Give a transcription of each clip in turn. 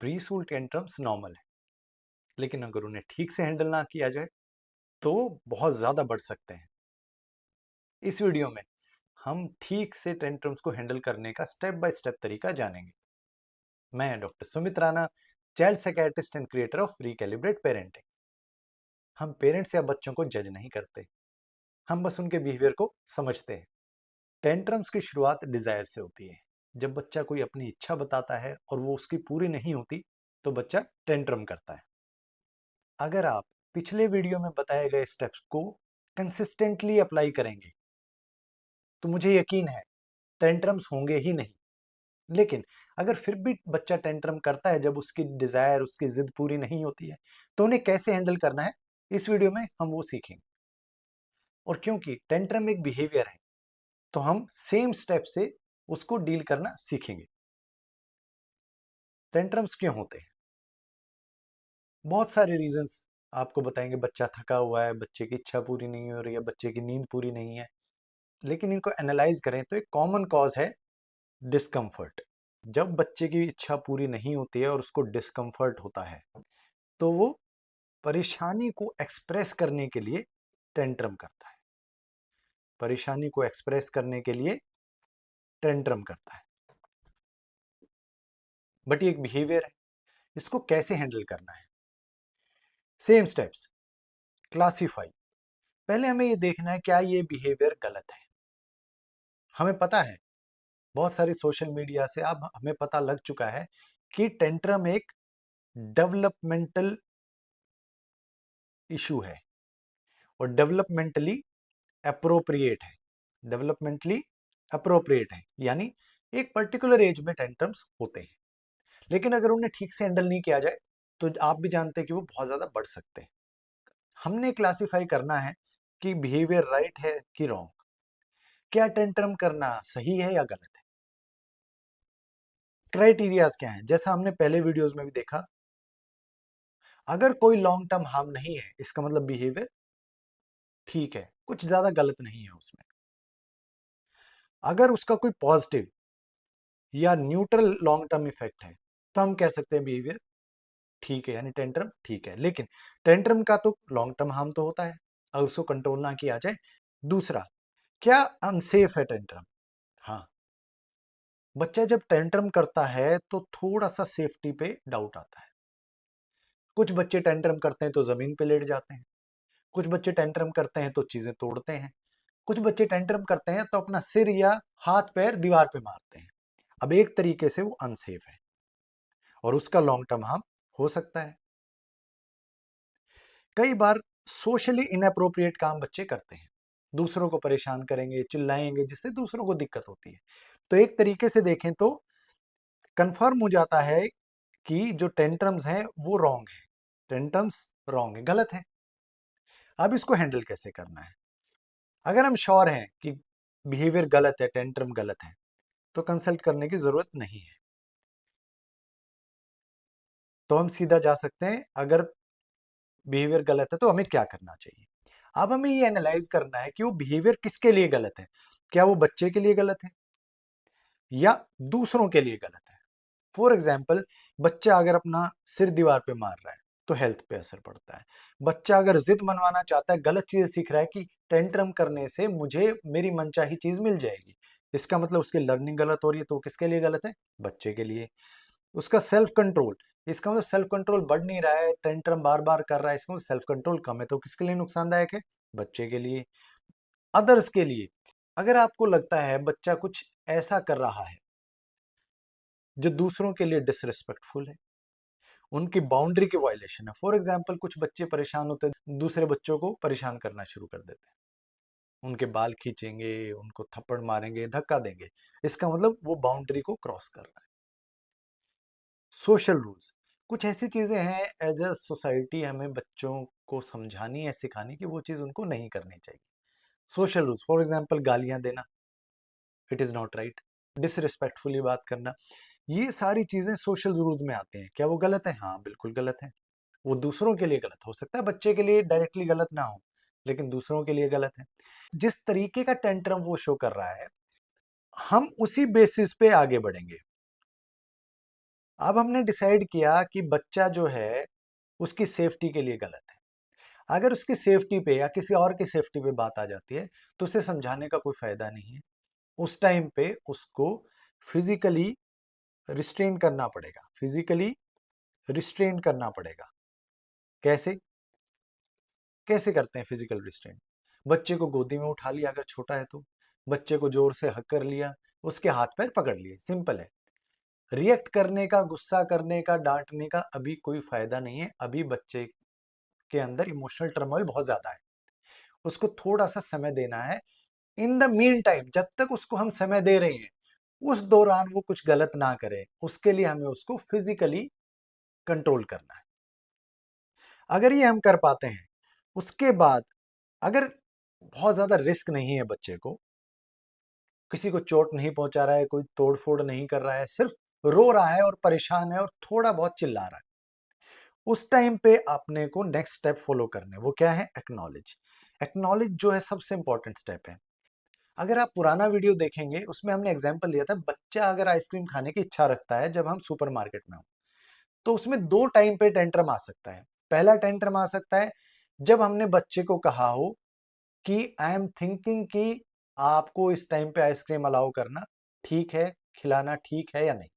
Preschool tantrums normal है, लेकिन अगर उन्हें ठीक से हैंडल ना किया जाए तो बहुत ज्यादा बढ़ सकते हैं। इस वीडियो में हम ठीक से टेंट्रम्स को हैंडल करने का स्टेप बाय स्टेप तरीका जानेंगे। मैं doctor Sumit Rana, child psychiatrist and creator of recalibrate parenting. हम पेरेंट्स या बच्चों को जज नहीं करते, हम बस उनके बिहेवियर को समझते हैं। टेंट्रम्स की शुरुआत डिजायर से होती है। जब बच्चा कोई अपनी इच्छा बताता है और वो उसकी पूरी नहीं होती तो बच्चा टेंट्रम करता है। अगर आप पिछले वीडियो में बताए गए स्टेप्स को कंसिस्टेंटली अप्लाई करेंगे तो मुझे यकीन है टेंट्रम्स होंगे ही नहीं। लेकिन अगर फिर भी बच्चा टेंट्रम करता है जब उसकी डिजायर, उसकी जिद पूरी नहीं होती है, तो उन्हें कैसे हैंडल करना है इस वीडियो में हम वो सीखेंगे। और क्योंकि टेंट्रम एक बिहेवियर है तो हम सेम स्टेप से उसको डील करना सीखेंगे। टेंट्रम्स क्यों होते हैं? बहुत सारे रीजंस आपको बताएंगे। बच्चा थका हुआ है, बच्चे की इच्छा पूरी नहीं हो रही है, बच्चे की नींद पूरी नहीं है। लेकिन इनको एनालाइज करें तो एक कॉमन कॉज है डिस्कम्फर्ट। जब बच्चे की इच्छा पूरी नहीं होती है और उसको डिस्कम्फर्ट होता है तो वो परेशानी को एक्सप्रेस करने के लिए टेंट्रम करता है। परेशानी को एक्सप्रेस करने के लिए टेंट्रम करता है। बट ये एक बिहेवियर है, इसको कैसे हैंडल करना है? Same steps. क्लासिफाई। पहले हमें ये देखना है क्या ये बिहेवियर गलत है। हमें पता है, बहुत सारी सोशल मीडिया से अब हमें पता लग चुका है कि टेंट्रम एक डेवलपमेंटल इशू है और डेवलपमेंटली अप्रोप्रिएट है। डेवलपमेंटली अप्रोप्रिएट है यानी एक पर्टिकुलर एज में टेंट्रम्स होते हैं, लेकिन अगर उन्हें ठीक से हैंडल नहीं किया जाए तो आप भी जानते हैं कि वो बहुत ज्यादा बढ़ सकते हैं। हमने क्लासिफाई करना है कि बिहेवियर राइट है कि रॉन्ग। क्या टेंट्रम करना सही है या गलत है? क्राइटेरियाज क्या है? जैसा हमने पहले वीडियोस में भी देखा, अगर कोई लॉन्ग टर्म हार्म नहीं है इसका मतलब बिहेवियर ठीक है, कुछ ज्यादा गलत नहीं है उसमें। अगर उसका कोई पॉजिटिव या न्यूट्रल लॉन्ग टर्म इफेक्ट है तो हम कह सकते हैं बिहेवियर ठीक है, यानी टेंट्रम ठीक है। लेकिन टेंट्रम का तो लॉन्ग टर्म हार्म तो होता है अगर उसको कंट्रोल ना किया जाए। दूसरा, क्या अनसेफ है टेंट्रम? हाँ, बच्चा जब टेंट्रम करता है तो थोड़ा सा सेफ्टी पे डाउट आता है। कुछ बच्चे टेंट्रम करते हैं तो जमीन पे लेट जाते हैं, कुछ बच्चे टेंट्रम करते हैं तो चीजें तोड़ते हैं, कुछ बच्चे टेंट्रम करते हैं तो अपना सिर या हाथ पैर दीवार पे मारते हैं। अब एक तरीके से वो अनसेफ है और उसका लॉन्ग टर्म हार्म हो सकता है। कई बार सोशली इनअप्रोप्रिएट काम बच्चे करते हैं, दूसरों को परेशान करेंगे, चिल्लाएंगे, जिससे दूसरों को दिक्कत होती है। तो एक तरीके से देखें तो कंफर्म हो जाता है कि जो टेंट्रम्स हैं वो रॉन्ग है। टेंट्रम्स रॉन्ग है, गलत है। अब इसको हैंडल कैसे करना है? अगर हम श्योर हैं कि बिहेवियर गलत है, टेंट्रम गलत है, तो कंसल्ट करने की जरूरत नहीं है। तो हम सीधा जा सकते हैं, अगर बिहेवियर गलत है तो हमें क्या करना चाहिए। अब हमें ये एनालाइज करना है कि वो बिहेवियर किसके लिए गलत है। क्या वो बच्चे के लिए गलत है या दूसरों के लिए गलत है? फॉर एग्जाम्पल, बच्चा अगर अपना सिर दीवार पे मार रहा है तो हेल्थ पे असर पड़ता है। बच्चा अगर जिद मनवाना चाहता है, गलत चीज सीख रहा है कि टेंट्रम करने से मुझे मेरी मनचाही चीज मिल जाएगी, इसका मतलब उसकी लर्निंग गलत हो रही है, तो वो किसके लिए गलत है? बच्चे के लिए। उसका सेल्फ कंट्रोल, इसका मतलब सेल्फ कंट्रोल बढ़ नहीं रहा है, टेंट्रम बार बार कर रहा है, इसका मतलब सेल्फ कंट्रोल कम है, तो किसके लिए नुकसानदायक है? बच्चे के लिए। अदर्स के लिए, अगर आपको लगता है बच्चा कुछ ऐसा कर रहा है जो दूसरों के लिए डिसरिस्पेक्टफुल है, उनकी बाउंड्री की वायलेशन है। फॉर एग्जाम्पल, कुछ बच्चे परेशान होते हैं, दूसरे बच्चों को परेशान करना शुरू कर देते हैं, उनके बाल खींचेंगे, उनको थप्पड़ मारेंगे, धक्का देंगे, इसका मतलब वो बाउंड्री को क्रॉस कर रहा है। सोशल रूल्स, कुछ ऐसी चीजें हैं एज अ सोसाइटी हमें बच्चों को समझानी है, सिखानी कि वो चीज उनको नहीं करनी चाहिए। सोशल रूल्स, फॉर एग्जाम्पल गालियां देना, it is not right. Disrespectfully बात करना, ये सारी चीजें सोशल रूल्स में आते हैं। क्या वो गलत है? हाँ, बिल्कुल गलत है। वो दूसरों के लिए गलत हो सकता है, बच्चे के लिए डायरेक्टली गलत ना हो, लेकिन दूसरों के लिए गलत है। जिस तरीके का टेंट्रम वो शो कर रहा है, हम उसी बेसिस पे आगे बढ़ेंगे। अब हमने डिसाइड किया कि बच्चा जो है उसकी सेफ्टी के लिए गलत है। अगर उसकी सेफ्टी पे या किसी और की सेफ्टी पे बात आ जाती है तो उसे समझाने का कोई फायदा नहीं है। उस टाइम पे उसको फिजिकली रिस्ट्रेन करना पड़ेगा, फिजिकली रिस्ट्रेन करना पड़ेगा। कैसे कैसे करते हैं फिजिकल रिस्ट्रेन? बच्चे को गोदी में उठा लिया अगर छोटा है तो, बच्चे को जोर से हक कर लिया, उसके हाथ पैर पकड़ लिए, सिंपल है। रिएक्ट करने का, गुस्सा करने का, डांटने का अभी कोई फायदा नहीं है। अभी बच्चे के अंदर इमोशनल टर्मोइल बहुत ज्यादा है, उसको थोड़ा सा समय देना है। इन द मीन टाइम, जब तक उसको हम समय दे रहे हैं उस दौरान वो कुछ गलत ना करे, उसके लिए हमें उसको फिजिकली कंट्रोल करना है। अगर ये हम कर पाते हैं, उसके बाद अगर बहुत ज्यादा रिस्क नहीं है, बच्चे को किसी को चोट नहीं पहुंचा रहा है, कोई तोड़फोड़ नहीं कर रहा है, सिर्फ रो रहा है और परेशान है और थोड़ा बहुत चिल्ला रहा है, उस टाइम पे आपने को नेक्स्ट स्टेप फॉलो करने, वो क्या है? एक्नॉलेज। एक्नॉलेज जो है सबसे इंपॉर्टेंट स्टेप है। अगर आप पुराना वीडियो देखेंगे उसमें हमने एग्जांपल लिया था, बच्चा अगर आइसक्रीम खाने की इच्छा रखता है जब हम सुपरमार्केट में हो, तो उसमें दो टाइम पे टेंट्रम आ सकता है। पहला टेंट्रम आ सकता है जब हमने बच्चे को कहा हो कि आई एम थिंकिंग कि आपको इस टाइम पे आइसक्रीम अलाउ करना ठीक है, खिलाना ठीक है या नहीं।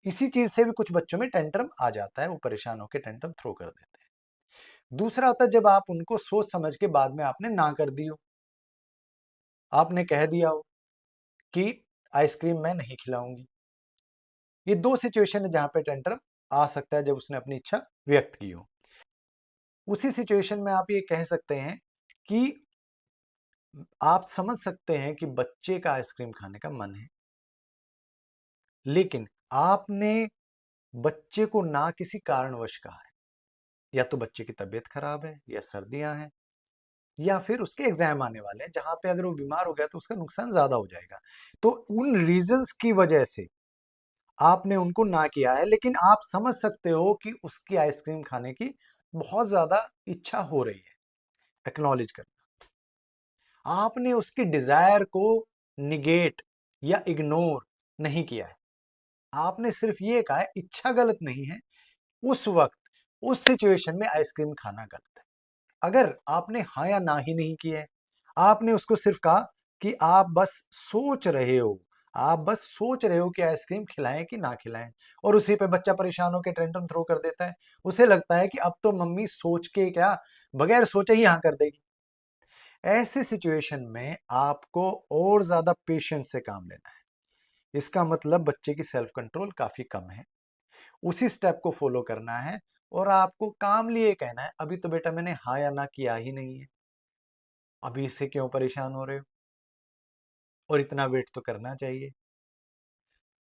इसी चीज से भी कुछ बच्चों में टेंट्रम आ जाता है, वो परेशान होकर टेंट्रम थ्रो कर देते हैं। दूसरा होता है जब आप उनको सोच समझ के बाद में आपने ना कर दी हो, आपने कह दिया हो कि आइसक्रीम मैं नहीं खिलाऊंगी। ये दो सिचुएशन है जहां पे टेंट्रम आ सकता है, जब उसने अपनी इच्छा व्यक्त की हो। उसी सिचुएशन में आप ये कह सकते हैं कि आप समझ सकते हैं कि बच्चे का आइसक्रीम खाने का मन है, लेकिन आपने बच्चे को ना किसी कारणवश कहा है। या तो बच्चे की तबीयत खराब है, या सर्दियां हैं, या फिर उसके एग्जाम आने वाले हैं जहां पे अगर वो बीमार हो गया तो उसका नुकसान ज्यादा हो जाएगा। तो उन रीजंस की वजह से आपने उनको ना किया है, लेकिन आप समझ सकते हो कि उसकी आइसक्रीम खाने की बहुत ज्यादा इच्छा हो रही है। एक्नॉलेज करना, आपने उसकी डिजायर को निगेट या इग्नोर नहीं किया है। आपने सिर्फ ये कहा है इच्छा गलत नहीं है, उस वक्त उस सिचुएशन में आइसक्रीम खाना गलत है। अगर आपने हाँ या ना ही नहीं किया है, आपने उसको सिर्फ कहा कि आप बस सोच रहे हो, आप बस सोच रहे हो कि आइसक्रीम खिलाएं कि ना खिलाएं, और उसी पे बच्चा परेशान होकर टेंट्रम थ्रो कर देता है। उसे लगता है कि अब तो मम्मी सोच के क्या, बगैर सोचे ही हाँ कर देगी। ऐसे सिचुएशन में आपको और ज्यादा पेशेंस से काम लेना है। इसका मतलब बच्चे की सेल्फ कंट्रोल काफी कम है। उसी स्टेप को फॉलो करना है और आपको कामली ये कहना है, अभी तो बेटा मैंने हाँ या ना किया ही नहीं है, अभी इससे क्यों परेशान हो रहे हो, और इतना वेट तो करना चाहिए।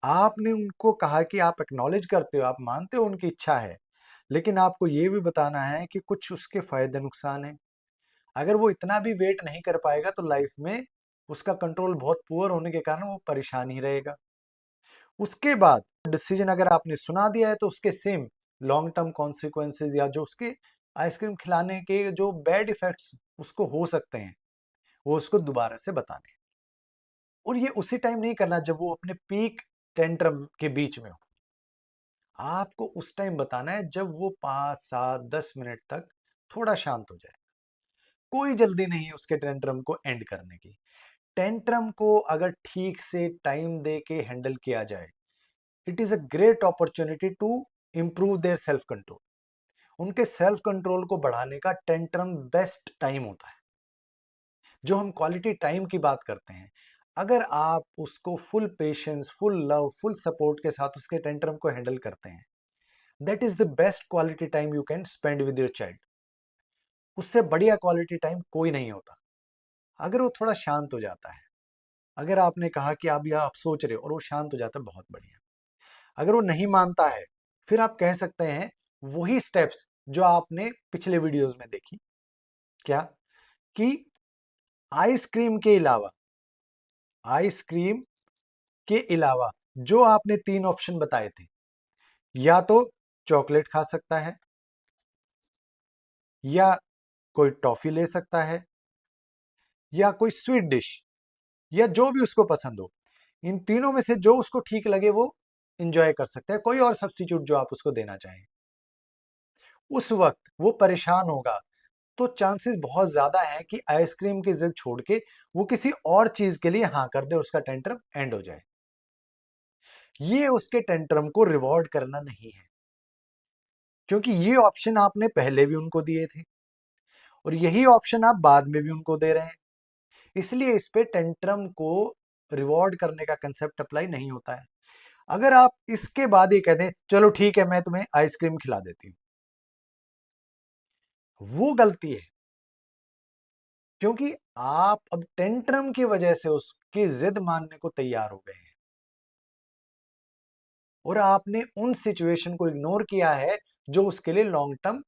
आपने उनको कहा कि आप एक्नॉलेज करते हो, आप मानते हो उनकी इच्छा है, लेकिन आपको ये भी बताना है कि कुछ उसके फायदे नुकसान है। अगर वो इतना भी वेट नहीं कर पाएगा तो लाइफ में उसका कंट्रोल बहुत पुअर होने के कारण वो परेशान ही रहेगा। उसके बाद डिसीजन अगर आपने सुना दिया है तो उसके सेम लॉन्ग टर्म कॉन्सिक्वेंसेज या जो उसके आइसक्रीम खिलाने के जो बैड इफेक्ट्स उसको हो सकते हैं, वो उसको दोबारा से बताने हैं। और ये उसी टाइम नहीं करना जब वो अपने पीक टेंट्रम के बीच में हो। आपको उस टाइम बताना है जब वो 5, 7, 10 मिनट तक थोड़ा शांत हो जाए। कोई जल्दी नहीं है उसके टेंट्रम को एंड करने की। टेंट्रम को अगर ठीक से टाइम दे के हैंडल किया जाए, it is a great opportunity to improve their self control. उनके सेल्फ कंट्रोल को बढ़ाने का टेंट्रम बेस्ट टाइम होता है। जो हम क्वालिटी टाइम की बात करते हैं, अगर आप उसको full patience, full love, full support के साथ उसके टेंट्रम को हैंडल करते हैं, that is the best quality time you can spend with your child. उससे बढ़िया क्वालिटी टाइम कोई नहीं होता। अगर वो थोड़ा शांत हो जाता है, अगर आपने कहा कि आप सोच रहे हो और वो शांत हो जाता है, बहुत बढ़िया। अगर वो नहीं मानता है, फिर आप कह सकते हैं वही स्टेप्स जो आपने पिछले वीडियोस में देखी। क्या? कि आइसक्रीम के अलावा, आइसक्रीम के अलावा जो आपने 3 ऑप्शन बताए थे, या तो चॉकलेट खा सकता है, या कोई टॉफी ले सकता है, या कोई स्वीट डिश, या जो भी उसको पसंद हो। इन तीनों में से जो उसको ठीक लगे वो इंजॉय कर सकता है, कोई और सब्स्टिट्यूट जो आप उसको देना चाहें। उस वक्त वो परेशान होगा, तो चांसेस बहुत ज्यादा है कि आइसक्रीम की जिद छोड़ के वो किसी और चीज के लिए हाँ कर दे, उसका टेंट्रम एंड हो जाए। ये उसके टेंट्रम को रिवॉर्ड करना नहीं है, क्योंकि ये ऑप्शन आपने पहले भी उनको दिए थे और यही ऑप्शन आप बाद में भी उनको दे रहे हैं। इसलिए इस पे टेंट्रम को रिवॉर्ड करने का कंसेप्ट अप्लाई नहीं होता है। अगर आप इसके बाद ये कह दें चलो ठीक है मैं तुम्हें आइसक्रीम खिला देती हूं, वो गलती है, क्योंकि आप अब टेंट्रम की वजह से उसकी जिद मानने को तैयार हो गए हैं और आपने उन सिचुएशन को इग्नोर किया है जो उसके लिए लॉन्ग टर्म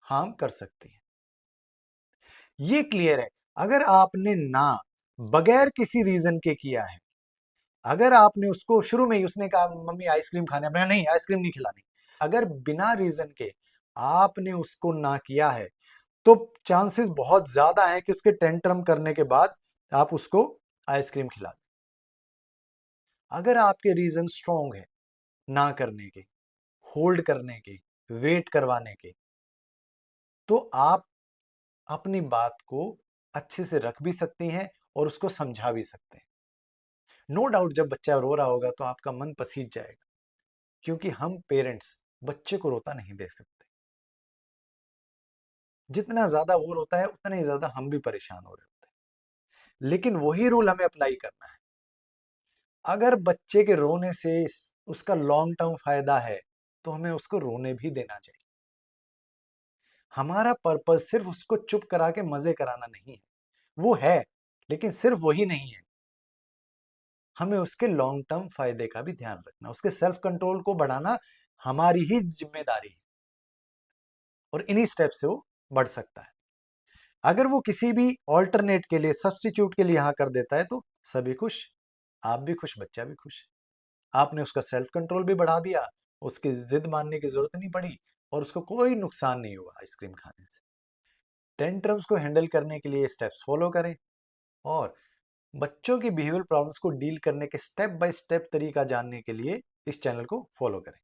हार्म कर सकती है। ये क्लियर है। अगर आपने ना बगैर किसी रीजन के किया है, अगर आपने उसको शुरू में ही उसने कहा मम्मी आइसक्रीम खाने, मैं नहीं आइसक्रीम नहीं खिलानी, अगर बिना रीजन के आपने उसको ना किया है, तो चांसेस बहुत ज्यादा है कि उसके टेंट्रम करने के बाद आप उसको आइसक्रीम खिला दें। अगर आपके रीजन स्ट्रांग है ना करने के, होल्ड करने के, वेट करवाने के, तो आप अपनी बात को अच्छे से रख भी सकती हैं और उसको समझा भी सकते हैं। नो डाउट जब बच्चा रो रहा होगा तो आपका मन पसीज जाएगा, क्योंकि हम पेरेंट्स बच्चे को रोता नहीं देख सकते। जितना ज्यादा वो रोता है उतना ही ज्यादा हम भी परेशान हो रहे होते हैं। लेकिन वही रूल हमें अप्लाई करना है। अगर बच्चे के रोने से उसका लॉन्ग टर्म फायदा है, तो हमें उसको रोने भी देना चाहिए। हमारा पर्पस सिर्फ उसको चुप करा के मजे कराना नहीं है, वो है, लेकिन सिर्फ वही नहीं है। हमें उसके लॉन्ग टर्म फायदे का भी ध्यान रखना, उसके सेल्फ कंट्रोल को बढ़ाना हमारी ही जिम्मेदारी है और इन्हीं स्टेप से वो बढ़ सकता है। अगर वो किसी भी ऑल्टरनेट के लिए, सब्स्टिट्यूट के लिए हाँ कर देता है, तो सभी खुश, आप भी खुश, बच्चा भी खुश। आपने उसका सेल्फ कंट्रोल भी बढ़ा दिया, उसकी जिद मानने की जरूरत नहीं पड़ी और उसको कोई नुकसान नहीं हुआ आइसक्रीम खाने से। टेंट्रम्स को हैंडल करने के लिए स्टेप्स फॉलो करें और बच्चों की बिहेवियर प्रॉब्लम्स को डील करने के स्टेप बाय स्टेप तरीका जानने के लिए इस चैनल को फॉलो करें।